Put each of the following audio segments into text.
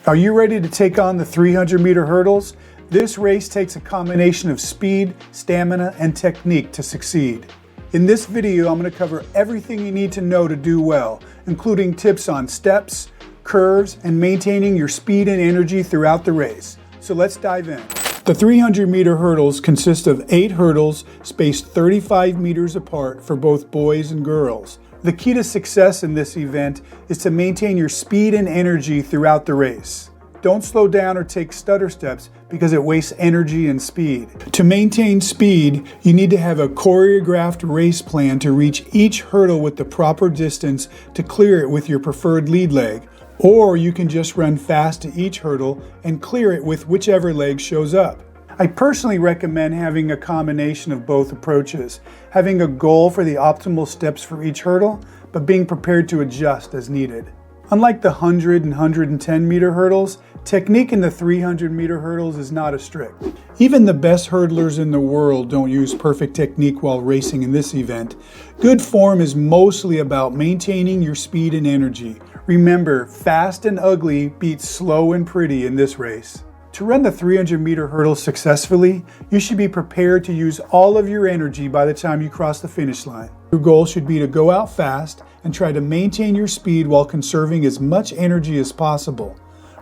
Are you ready to take on the 300-meter hurdles? This race takes a combination of speed, stamina, and technique to succeed. In this video, I'm going to cover everything you need to know to do well, including tips on steps, curves, and maintaining your speed and energy throughout the race. So let's dive in. The 300-meter hurdles consist of 8 hurdles spaced 35 meters apart for both boys and girls. The key to success in this event is to maintain your speed and energy throughout the race. Don't slow down or take stutter steps because it wastes energy and speed. To maintain speed, you need to have a choreographed race plan to reach each hurdle with the proper distance to clear it with your preferred lead leg. Or you can just run fast to each hurdle and clear it with whichever leg shows up. I personally recommend having a combination of both approaches, having a goal for the optimal steps for each hurdle, but being prepared to adjust as needed. Unlike the 100 and 110 meter hurdles, technique in the 300 meter hurdles is not as strict. Even the best hurdlers in the world don't use perfect technique while racing in this event. Good form is mostly about maintaining your speed and energy. Remember, fast and ugly beats slow and pretty in this race. To run the 300-meter hurdle successfully, you should be prepared to use all of your energy by the time you cross the finish line. Your goal should be to go out fast and try to maintain your speed while conserving as much energy as possible.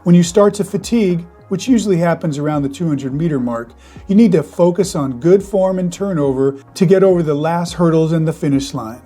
When you start to fatigue, which usually happens around the 200-meter mark, you need to focus on good form and turnover to get over the last hurdles and the finish line.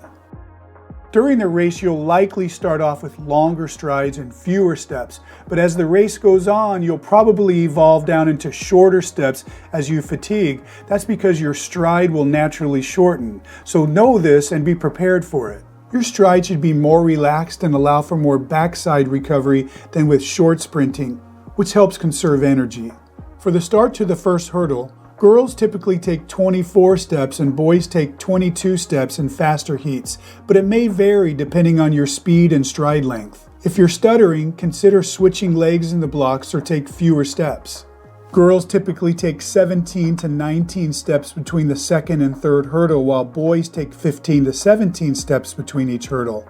During the race, you'll likely start off with longer strides and fewer steps, but as the race goes on, you'll probably evolve down into shorter steps as you fatigue. That's because your stride will naturally shorten. So know this and be prepared for it. Your stride should be more relaxed and allow for more backside recovery than with short sprinting, which helps conserve energy. For the start to the first hurdle, girls typically take 24 steps and boys take 22 steps in faster heats, but it may vary depending on your speed and stride length. If you're stuttering, consider switching legs in the blocks or take fewer steps. Girls typically take 17 to 19 steps between the second and third hurdle, while boys take 15 to 17 steps between each hurdle.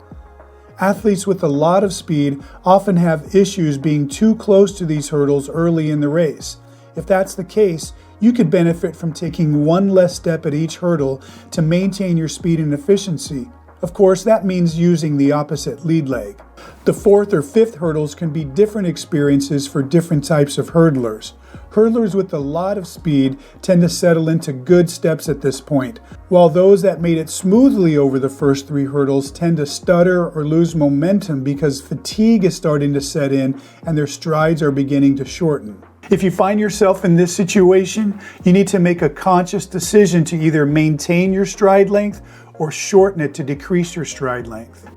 Athletes with a lot of speed often have issues being too close to these hurdles early in the race. If that's the case, you could benefit from taking one less step at each hurdle to maintain your speed and efficiency. Of course, that means using the opposite lead leg. The fourth or fifth hurdles can be different experiences for different types of hurdlers. Hurdlers with a lot of speed tend to settle into good steps at this point, while those that made it smoothly over the first 3 hurdles tend to stutter or lose momentum because fatigue is starting to set in and their strides are beginning to shorten. If you find yourself in this situation, you need to make a conscious decision to either maintain your stride length or shorten it to decrease your stride length.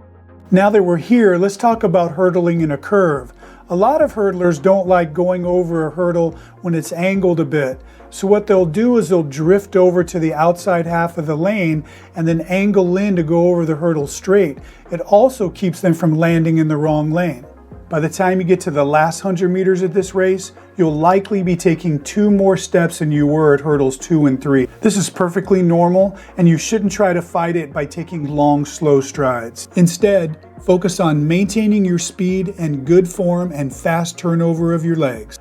Now that we're here, let's talk about hurdling in a curve. A lot of hurdlers don't like going over a hurdle when it's angled a bit. So what they'll do is they'll drift over to the outside half of the lane and then angle in to go over the hurdle straight. It also keeps them from landing in the wrong lane. By the time you get to the last 100 meters of this race, you'll likely be taking 2 more steps than you were at hurdles 2 and 3. This is perfectly normal, and you shouldn't try to fight it by taking long, slow strides. Instead, focus on maintaining your speed and good form and fast turnover of your legs.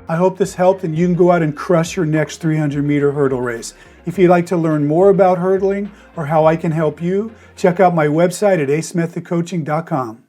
I hope this helped and you can go out and crush your next 300-meter hurdle race. If you'd like to learn more about hurdling or how I can help you, check out my website at acemethodcoaching.com.